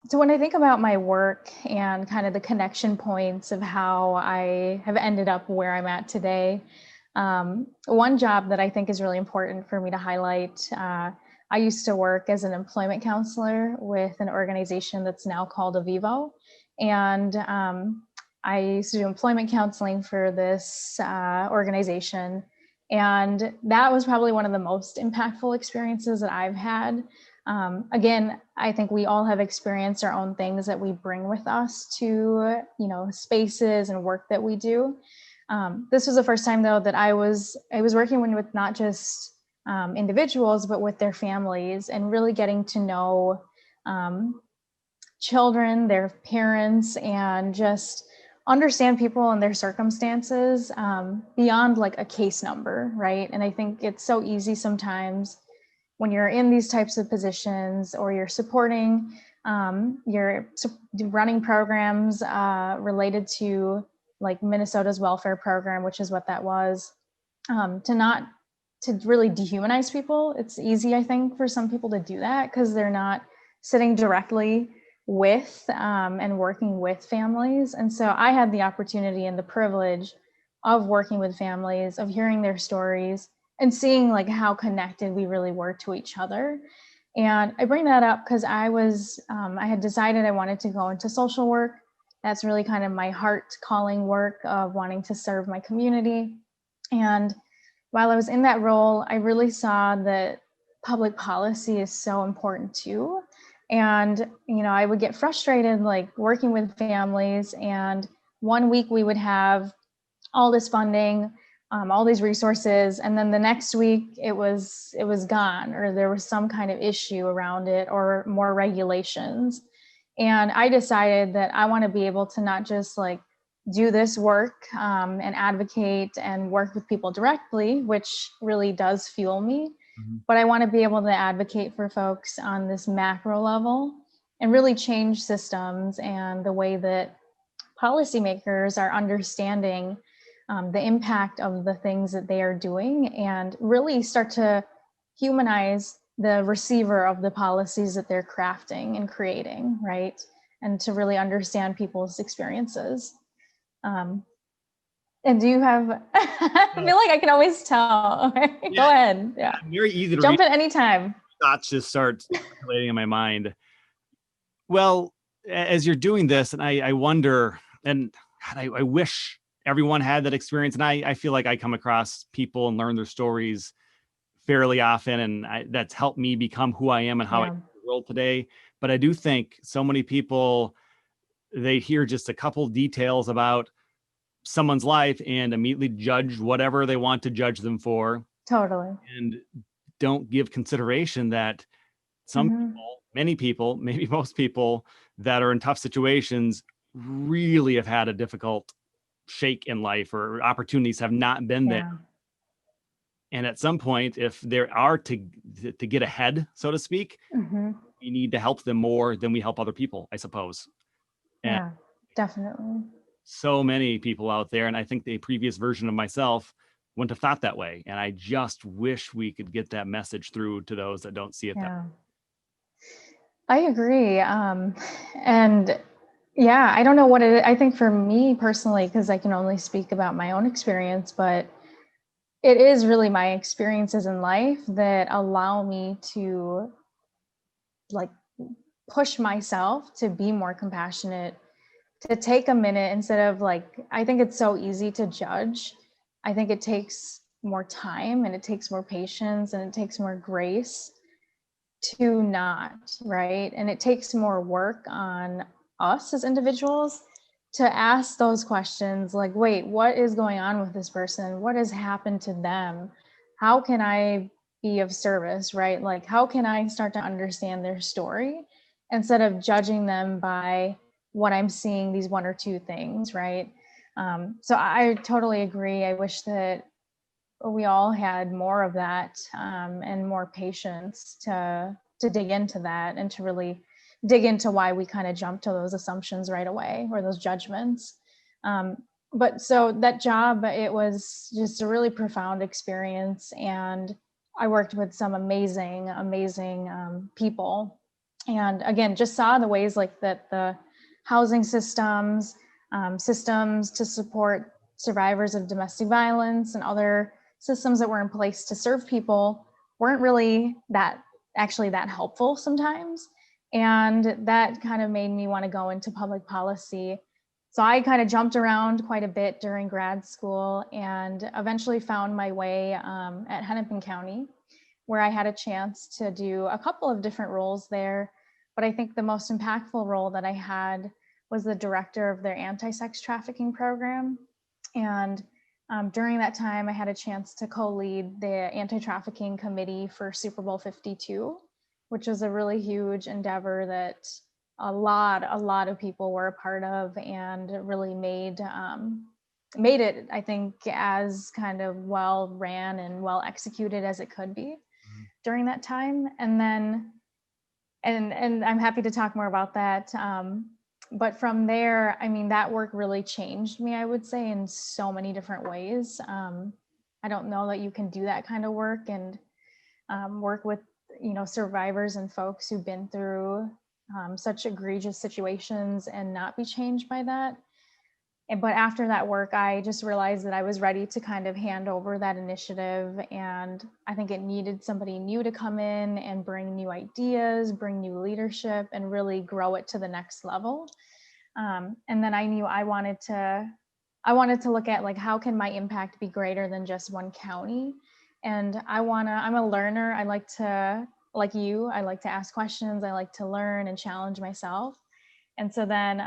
So when I think about my work and kind of the connection points of how I have ended up where I'm at today, one job that I think is really important for me to highlight, I used to work as an employment counselor with an organization that's now called Avivo. And I used to do employment counseling for this organization. And that was probably one of the most impactful experiences that I've had. Again, I think we all have experienced our own things that we bring with us to, spaces and work that we do. This was the first time though that I was working with not just individuals, but with their families and really getting to know um, children, their parents, and just understand people and their circumstances beyond like a case number, right? And I think it's so easy sometimes when you're in these types of positions or you're supporting, you're running programs related to like Minnesota's welfare program, which is what that was, to not to really dehumanize people. It's easy, I think, for some people to do that because they're not sitting directly with and working with families. And so I had the opportunity and the privilege of working with families, of hearing their stories and seeing like how connected we really were to each other. And I bring that up because I had decided I wanted to go into social work. That's really kind of my heart calling work of wanting to serve my community. And while I was in that role, I really saw that public policy is so important too. And, I would get frustrated like working with families. And one week we would have all this funding, all these resources, and then the next week it was gone, or there was some kind of issue around it, or more regulations. And I decided that I want to be able to not just like do this work and advocate and work with people directly, which really does fuel me, Mhm. but I want to be able to advocate for folks on this macro level and really change systems and the way that policymakers are understanding the impact of the things that they are doing and really start to humanize the receiver of the policies that they're crafting and creating, right? And to really understand people's experiences. Um, and do you have, I Uh, feel like I can always tell. yeah, Go ahead. Yeah. very easy to read. Jump in anytime. Thoughts just start circulating in my mind. Well, as you're doing this, and I wonder, and God, I wish everyone had that experience. And I feel like I come across people and learn their stories fairly often, and that's helped me become who I am and how I Yeah. see the world today. But I do think so many people, they hear just a couple details about someone's life and immediately judge whatever they want to judge them for, Totally. and don't give consideration that some Hmm. people, many people, maybe most people that are in tough situations really have had a difficult shake in life, or opportunities have not been there. Yeah. And at some point, if there are to get ahead, so to speak, Hmm. we need to help them more than we help other people, I suppose. And Yeah, definitely. so many people out there, and I think the previous version of myself wouldn't have thought that way. And I just wish we could get that message through to those that don't see it that Yeah. I agree. And yeah, I don't know what it is. I think for me personally, because I can only speak about my own experience, but it is really my experiences in life that allow me to like push myself to be more compassionate, to take a minute instead of like, I think it's so easy to judge. I think it takes more time and it takes more patience and it takes more grace to not, right? And it takes more work on us as individuals to ask those questions like, wait, what is going on with this person? What has happened to them? How can I be of service, right? Like, how can I start to understand their story instead of judging them by what I'm seeing, these one or two things, right? So I totally agree. I wish that we all had more of that and more patience to dig into that and to really dig into why we kind of jump to those assumptions right away or those judgments. Um, but so that job, it was just a really profound experience, and I worked with some amazing, amazing people. And again, just saw the ways like that the housing systems, systems to support survivors of domestic violence and other systems that were in place to serve people weren't really that actually that helpful sometimes. And that kind of made me want to go into public policy. So I kind of jumped around quite a bit during grad school and eventually found my way at Hennepin County, where I had a chance to do a couple of different roles there. But I think the most impactful role that I had was the director of their anti-sex trafficking program. And during that time, I had a chance to co-lead the anti-trafficking committee for Super Bowl 52, which was a really huge endeavor that a lot of people were a part of and really made it, I think, as kind of well ran and well executed as it could be during that time. And then, and I'm happy to talk more about that. But from there, I mean, that work really changed me, I would say, in so many different ways. I don't know that you can do that kind of work and work with, survivors and folks who've been through such egregious situations and not be changed by that. But after that work, I just realized that I was ready to kind of hand over that initiative. And I think it needed somebody new to come in and bring new ideas, bring new leadership, and really grow it to the next level. And then I knew I wanted to look at like, how can my impact be greater than just one county? And I'm a learner. I like to, like you, I like to ask questions. I like to learn and challenge myself. And so then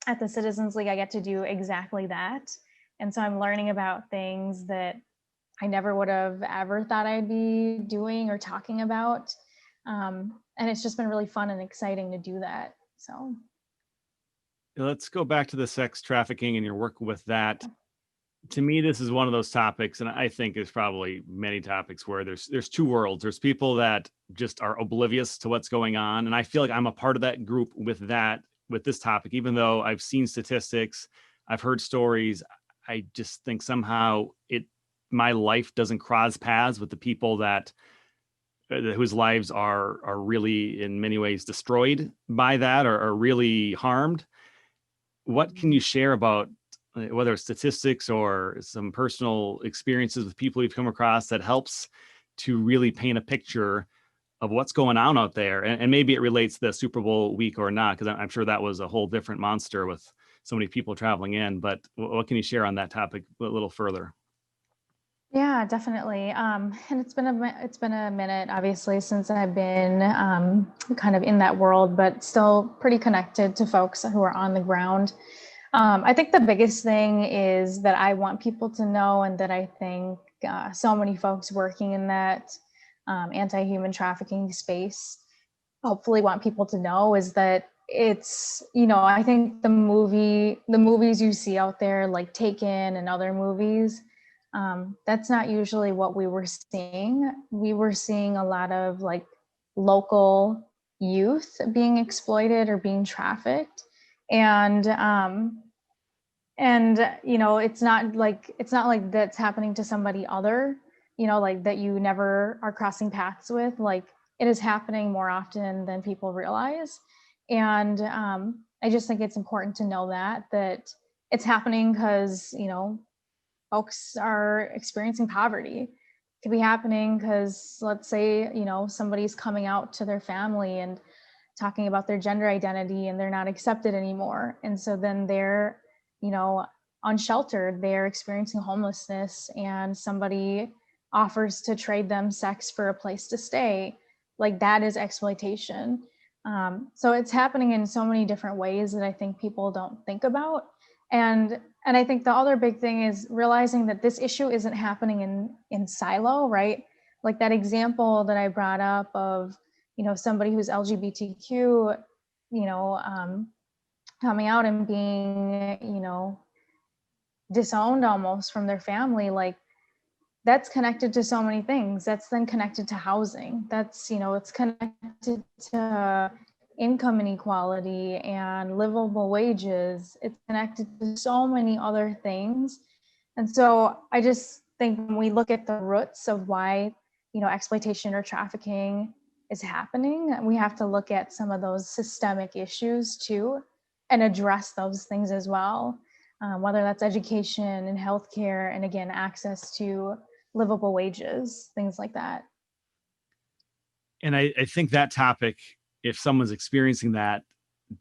at the Citizens League, I get to do exactly that. And so I'm learning about things that I never would have ever thought I'd be doing or talking about. And it's just been really fun and exciting to do that. So Let's go back to the sex trafficking and your work with that. To me, this is one of those topics, and I think there's probably many topics where there's two worlds. There's people that just are oblivious to what's going on, and I feel like I'm a part of that group with this topic. Even though I've seen statistics, I've heard stories, I just think somehow my life doesn't cross paths with the people that whose lives are really in many ways destroyed by that, or are really harmed. What can you share about whether it's statistics or some personal experiences with people you've come across that helps to really paint a picture of what's going on out there? And maybe it relates to the Super Bowl week or not, because I'm sure that was a whole different monster with so many people traveling in. But what can you share on that topic a little further? yeah, definitely. And it's been a minute, obviously, since I've been kind of in that world, but still pretty connected to folks who are on the ground. I think the biggest thing is that I want people to know, and that I think so many folks working in that anti-human trafficking space hopefully want people to know, is that it's, I think the movies you see out there, like Taken and other movies, that's not usually what we were seeing. We were seeing a lot of like local youth being exploited or being trafficked. And it's not like that's happening to somebody other, like that you never are crossing paths with. Like, it is happening more often than people realize. And I just think it's important to know that it's happening because folks are experiencing poverty. It could be happening because, let's say, somebody's coming out to their family and talking about their gender identity and they're not accepted anymore. And so then they're, you know, unsheltered, they're experiencing homelessness, and somebody offers to trade them sex for a place to stay. Like, that is exploitation. So it's happening in so many different ways that I think people don't think about. And I think the other big thing is realizing that this issue isn't happening in silo, right? Like that example that I brought up of, somebody who's LGBTQ, you know, um, coming out and being, disowned almost from their family. Like, that's connected to so many things. That's then connected to housing. That's, it's connected to income inequality and livable wages. It's connected to so many other things. And so I just think when we look at the roots of why, exploitation or trafficking is happening, we have to look at some of those systemic issues too and address those things as well, whether that's education and healthcare, and again, access to livable wages, things like that. And I think that topic, if someone's experiencing that,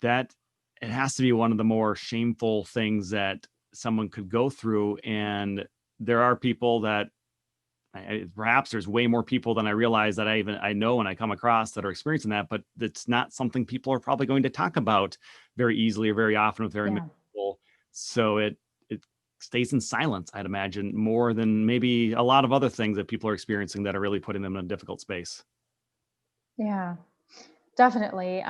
that it has to be one of the more shameful things that someone could go through. And there are people that perhaps there's way more people than I realize that I know and I come across that are experiencing that, but it's not something people are probably going to talk about very easily or very often with very many Yeah. people. So it stays in silence, I'd imagine, more than maybe a lot of other things that people are experiencing that are really putting them in a difficult space. Yeah. Definitely.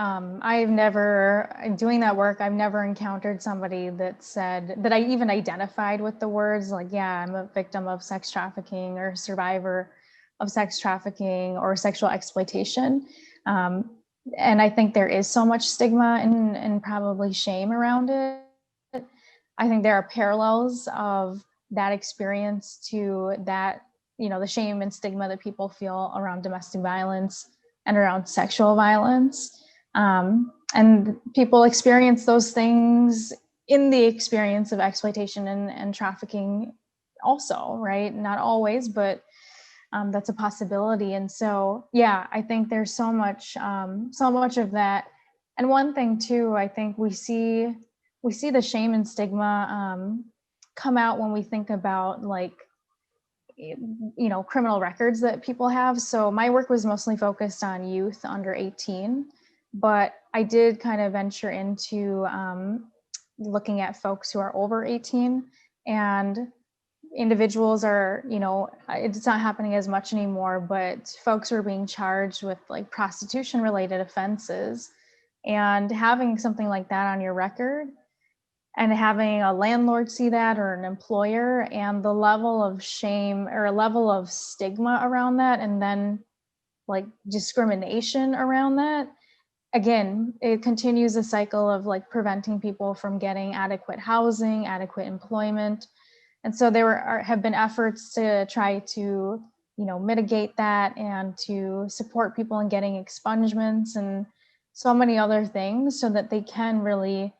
Doing that work, I've never encountered somebody that said that I even identified with the words like, yeah, I'm a victim of sex trafficking or survivor of sex trafficking or sexual exploitation. Um, and I think there is so much stigma and probably shame around it. I think there are parallels of that experience to that, the shame and stigma that people feel around domestic violence and around sexual violence. And people experience those things in the experience of exploitation and trafficking also, right? Not always, but that's a possibility. And so, yeah, I think there's so much of that. And one thing too, I think we see the shame and stigma come out when we think about like criminal records that people have. So my work was mostly focused on youth under 18, but I did kind of venture into looking at folks who are over 18, and individuals are, it's not happening as much anymore, but folks are being charged with like prostitution related offenses, and having something like that on your record and having a landlord see that, or an employer, and the level of shame or a level of stigma around that, and then like discrimination around that, again, it continues a cycle of like preventing people from getting adequate housing, adequate employment. And so have been efforts to try to mitigate that and to support people in getting expungements and so many other things so that they can really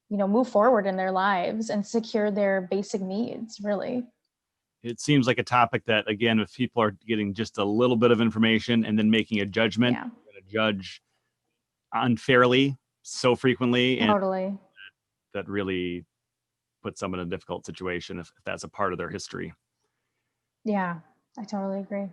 move forward in their lives and secure their basic needs, really. It seems like a topic that, again, if people are getting just a little bit of information and then making a judgment, Yeah, going to judge unfairly so frequently, and totally. that really puts someone in a difficult situation if that's a part of their history. Yeah, I totally agree.